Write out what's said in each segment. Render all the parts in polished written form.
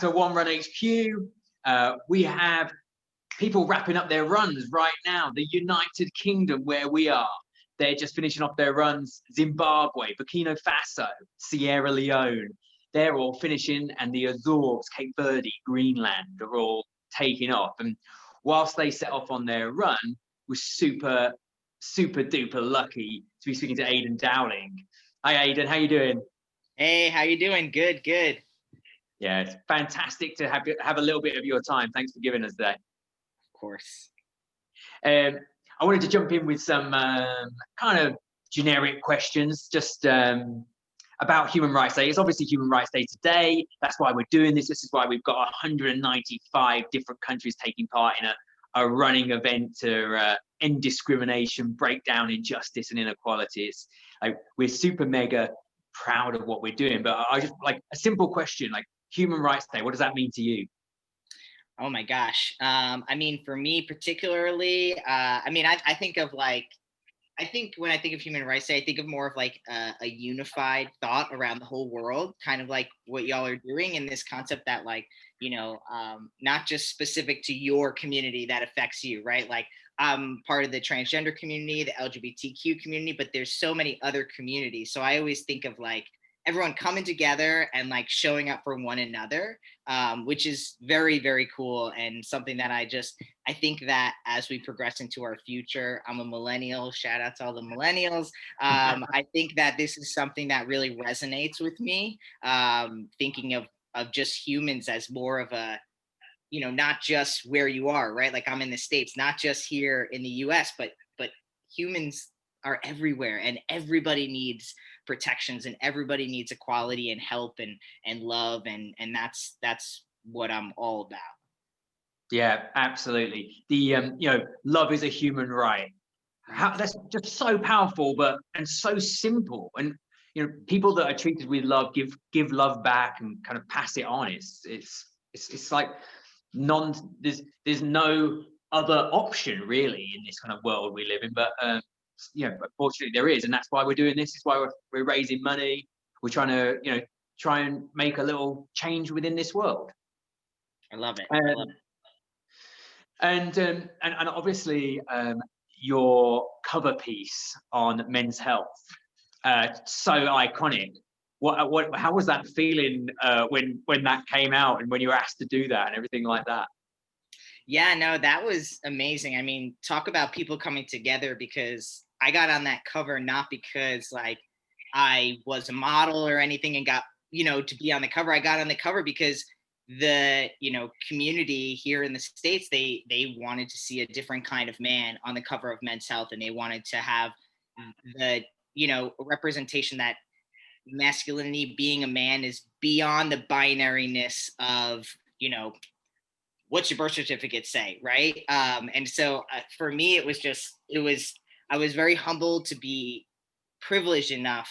to One Run HQ. We have people wrapping up their runs right now. The United Kingdom, where we are, they're just finishing off their runs. Zimbabwe, Burkina Faso, Sierra Leone, they're all finishing, and the Azores, Cape Verde, Greenland are all taking off. And whilst they set off on their run, we're super duper lucky to be speaking to Aydian Dowling. Hi Aydian, how you doing? Hey, how you doing? Good, good. Yeah, it's fantastic to have a little bit of your time. Thanks for giving us that. Of course. I wanted to jump in with some kind of generic questions, just about Human Rights Day. It's obviously Human Rights Day today. That's why we're doing this. This is why we've got 195 different countries taking part in a running event to end discrimination, break down injustice and inequalities. Like, we're super mega proud of what we're doing. But I just like a simple question, like Human Rights Day, what does that mean to you? Oh my gosh. I mean, for me particularly, I think of like, I think when I think of Human Rights Day, I think of more of like a unified thought around the whole world, kind of like what y'all are doing in this concept that like, not just specific to your community that affects you, right? Like I'm part of the transgender community, the LGBTQ community, but there's so many other communities. So I always think of like everyone coming together and like showing up for one another, which is very, very cool and something that I think that as we progress into our future, I'm a millennial, shout out to all the millennials. I think that this is something that really resonates with me, thinking of just humans as more of a, not just where you are, right? Like I'm in the States, not just here in the US, but humans are everywhere and everybody needs protections and everybody needs equality and help and love. And that's what I'm all about. Yeah, absolutely. The love is a human right. That's just so powerful, and so simple. And people that are treated with love give love back and kind of pass it on. It's like there's no other option really in this kind of world we live in. But unfortunately there is, and that's why we're doing this. It's why we're raising money. We're trying to try and make a little change within this world. I love it. And obviously your cover piece on men's health, so iconic. How was that feeling when that came out and when you were asked to do that and everything like that? Yeah, no, that was amazing. I mean, talk about people coming together, because I got on that cover not because like I was a model or anything and got, to be on the cover. I got on the cover because the, community here in the States, they wanted to see a different kind of man on the cover of Men's Health, and they wanted to have the, representation that masculinity, being a man, is beyond the binariness of, what's your birth certificate say, right? And so for me, I was very humbled to be privileged enough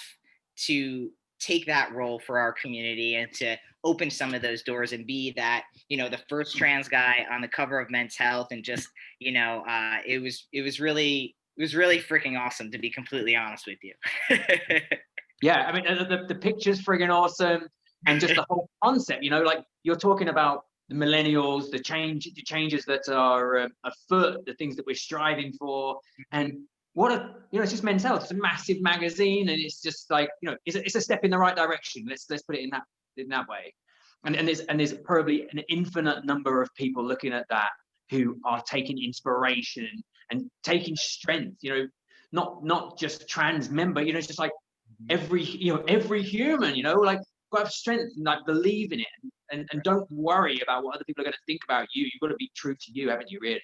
to take that role for our community and to open some of those doors and be that, the first trans guy on the cover of Men's Health. And just, it was really freaking awesome, to be completely honest with you. Yeah, I mean, the picture's friggin' awesome, and just the whole concept, like you're talking about the millennials, the changes that are afoot, the things that we're striving for, and it's just Men's Health. It's a massive magazine, and it's just like, it's a step in the right direction. Let's put it in that way. And there's probably an infinite number of people looking at that who are taking inspiration and taking strength. Not just trans member. It's just like every human. Like, got to have strength and like believe in it, and don't worry about what other people are going to think about you. You've got to be true to you, haven't you, really?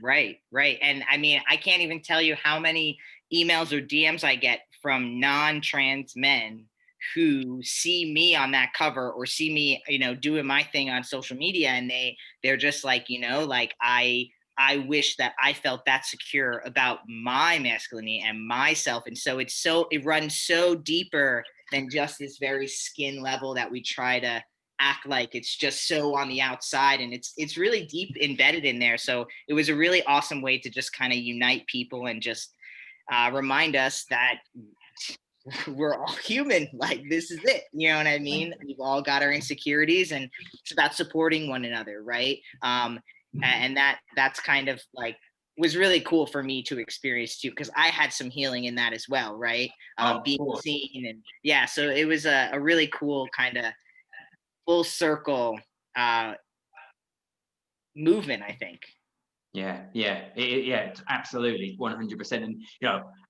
Right. And I mean, I can't even tell you how many emails or DMs I get from non-trans men who see me on that cover or see me, doing my thing on social media, and they're just like, like I wish that I felt that secure about my masculinity and myself. And so it runs so deeper than just this very skin level that we try to act like it's just so on the outside, and it's really deep embedded in there. So it was a really awesome way to just kind of unite people and just remind us that we're all human. Like, this is it. You know what I mean? We've all got our insecurities, and it's about supporting one another, right? And that's kind of like was really cool for me to experience too, because I had some healing in that as well, right? Of Being course. seen, and yeah, so it was a really cool kind of full circle uh, movement, I think. Yeah, it's absolutely 100%. And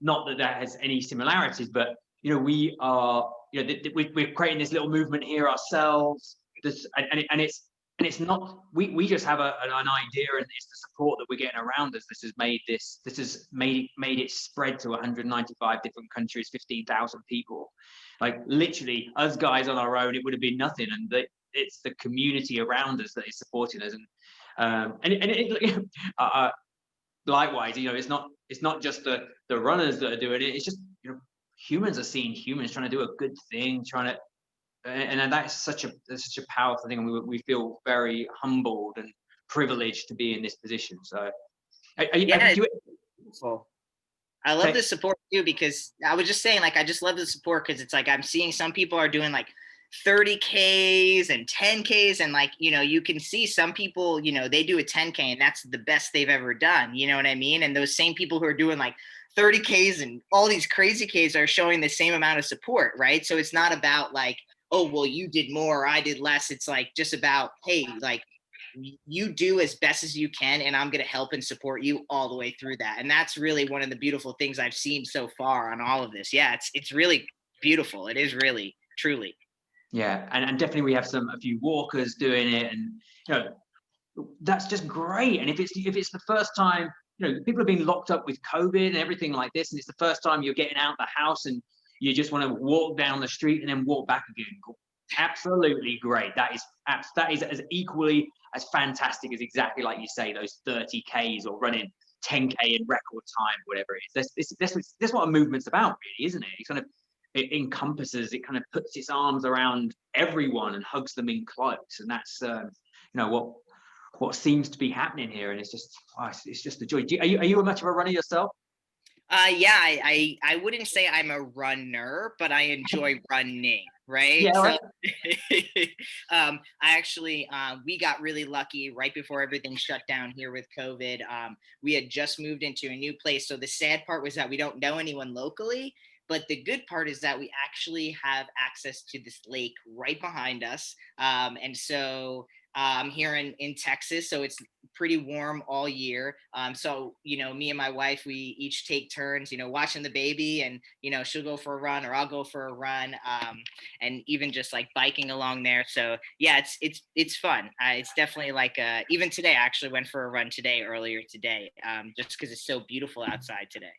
not that that has any similarities, but we are, we're creating this little movement here ourselves. This and it's not we just have an idea, and it's the support that we're getting around us. This has made it spread to 195 different countries, 15,000 people. Like, literally, us guys on our own, it would have been nothing, and it's the community around us that is supporting us. Likewise, it's not just the runners that are doing it. It's just humans are seeing humans trying to do a good thing, and that's such a powerful thing. And we feel very humbled and privileged to be in this position. So, Yeah, do it's beautiful. I love the support too, because I was just saying, like, I just love the support, because it's like I'm seeing some people are doing like 30Ks and 10Ks, and like, you can see some people, they do a 10K and that's the best they've ever done. You know what I mean? And those same people who are doing like 30Ks and all these crazy Ks are showing the same amount of support, right? So it's not about like, oh, well, you did more, I did less. It's like just about, hey, like, you do as best as you can, and I'm going to help and support you all the way through that. And that's really one of the beautiful things I've seen so far on all of this. Yeah, it's really beautiful. It is really, truly. Yeah, and definitely we have a few walkers doing it, and that's just great. And if it's the first time, people have been locked up with COVID and everything like this, and it's the first time you're getting out the house and you just want to walk down the street and then walk back again. Absolutely great. That is as equally as fantastic as, exactly like you say, those 30Ks or running 10K in record time, whatever it is. That's what a movement's about, really, isn't it? It encompasses, it kind of puts its arms around everyone and hugs them in close, and that's what seems to be happening here. And it's just a joy. Are you much of a runner yourself? Yeah, I wouldn't say I'm a runner, but I enjoy running, right? Yeah, So, right. I actually, we got really lucky right before everything shut down here with COVID. We had just moved into a new place. So the sad part was that we don't know anyone locally, but the good part is that we actually have access to this lake right behind us. And so I'm here in Texas, so it's pretty warm all year. So, me and my wife, we each take turns, watching the baby, and, she'll go for a run or I'll go for a run. And even just like biking along there. So yeah, it's fun. It's definitely like, even today, I actually went for a run earlier today, just because it's so beautiful outside today.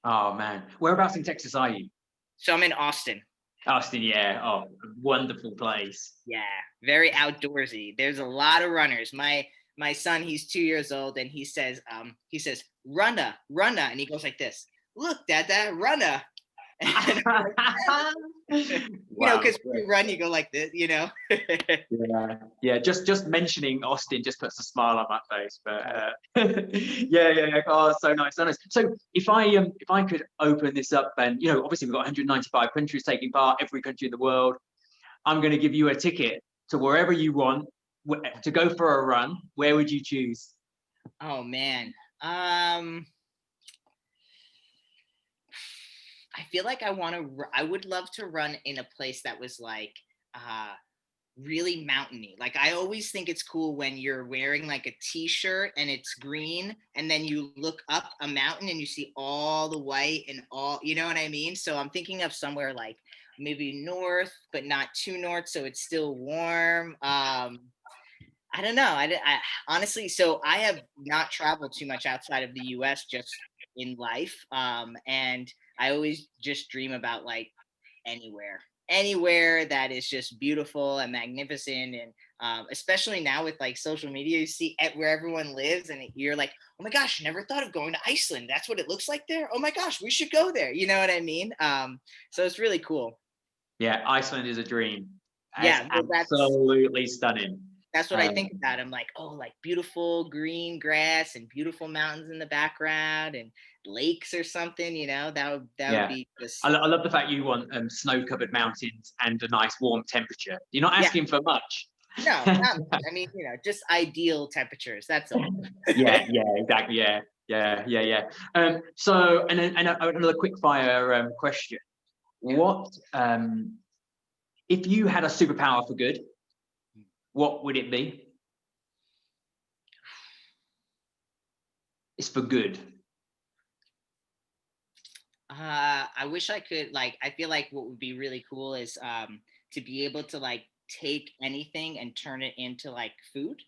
Oh man, whereabouts in Texas are you? So I'm in Austin. Austin, yeah. Oh, wonderful place. Yeah, very outdoorsy. There's a lot of runners. My son, he's 2 years old, and he says, runner, runner, and he goes like this. Look, Dada, runner. Wow. Because when you run, you go like this, Yeah. Just mentioning Austin just puts a smile on my face. But yeah. Oh, so nice, so nice. So if I could open this up, then obviously we've got 195 countries taking part, every country in the world. I'm going to give you a ticket to wherever you want to go for a run. Where would you choose? Oh man. I feel like I would love to run in a place that was like really mountainy. Like, I always think it's cool when you're wearing like a t-shirt and it's green, and then you look up a mountain and you see all the white and all, you know what I mean? So I'm thinking of somewhere like maybe north, but not too north, so it's still warm. I don't know. I honestly, so I have not traveled too much outside of the US just in life. And I always just dream about like anywhere that is just beautiful and magnificent. And especially now with like social media, you see where everyone lives, and you're like, oh my gosh, never thought of going to Iceland. That's what it looks like there. Oh my gosh, we should go there. You know what I mean? So it's really cool. Yeah, Iceland is a dream. It's Yeah, well, absolutely stunning. That's what I think about. I'm like, oh, like beautiful green grass and beautiful mountains in the background and lakes or something, that would Yeah. be just, I love the fact you want snow-covered mountains and a nice warm temperature. You're not yeah, asking for much. no, not much. I mean, just ideal temperatures. That's all. Yeah, yeah, exactly. Yeah, yeah, yeah, yeah. So, and then another quick fire question. What if you had a superpower for good? What would it be? It's for good. I wish I could, like, I feel like what would be really cool is to be able to like take anything and turn it into like food.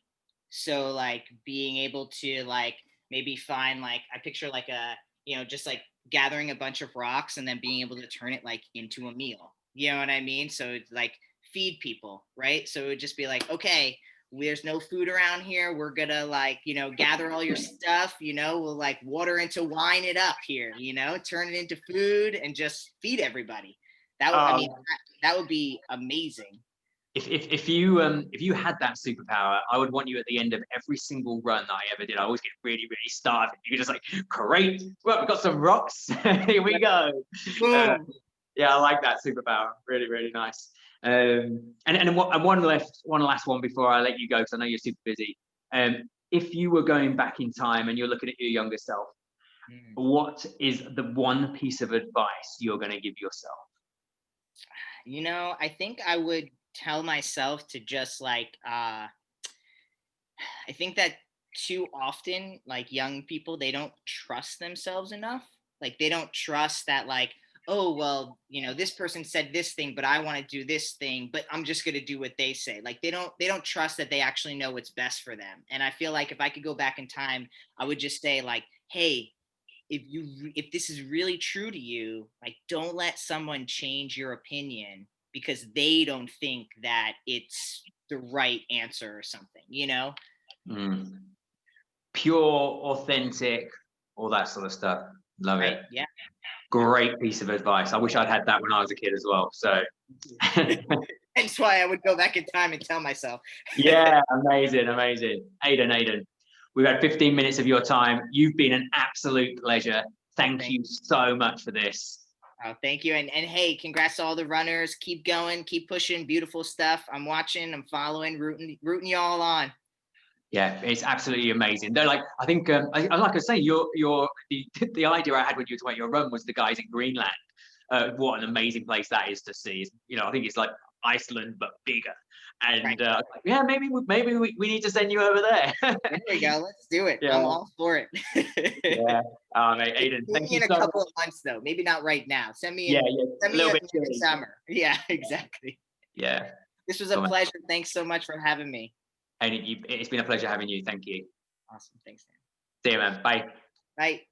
So like being able to like maybe find, like, I picture like just like gathering a bunch of rocks and then being able to turn it like into a meal. You know what I mean? So it's like feed people, right? So it would just be like, okay, there's no food around here. We're gonna like, gather all your stuff, we'll like water into wine it up here, turn it into food and just feed everybody. I mean, Um, that would be amazing. if you had that superpower, I would want you at the end of every single run that I ever did. I always get really, really starving. You could just like, great. Well, we've got some rocks. Here we go. Uh, Boom. yeah, I like that superpower. Really, really nice. And one last one before I let you go, because I know you're super busy. If you were going back in time and you're looking at your younger self, Mm. what is the one piece of advice you're going to give yourself? I think I would tell myself to just like I think that too often, like, young people, they don't trust themselves enough. Like they don't trust that, like, oh well, this person said this thing, but I want to do this thing, but I'm just gonna do what they say. Like they don't trust that they actually know what's best for them. And I feel like if I could go back in time, I would just say like, hey, if this is really true to you, like don't let someone change your opinion because they don't think that it's the right answer or something. Mm. Pure, authentic, all that sort of stuff. Love Right? it. Yeah. Great piece of advice. I wish I'd had that when I was a kid as well. So, That's why I would go back in time and tell myself. yeah, amazing, amazing. Aydian, we've had 15 minutes of your time. You've been an absolute pleasure. Thank Thank you so much for this. Oh, thank you. And hey, congrats to all the runners. Keep going, keep pushing, beautiful stuff. I'm watching, I'm following, rooting y'all on. Yeah, it's absolutely amazing. They're like, I think, like I say, the idea I had when you were talking about your run was the guys in Greenland. What an amazing place that is to see. I think it's like Iceland but bigger. Right. And yeah, maybe we need to send you over there. There we go. Let's do it. Yeah, I'm all for it. yeah. Mate, Aydian, Maybe thank you in a so much. couple of months though. Maybe not right now. Send me Yeah, in yeah, send a me little in bit the chilly. summer. Yeah, exactly. Yeah, This was a cool, man. pleasure. Thanks so much for having me. Aydian, it's been a pleasure having you. Thank you. Awesome. Thanks, Dan. See you, man. Bye. Bye.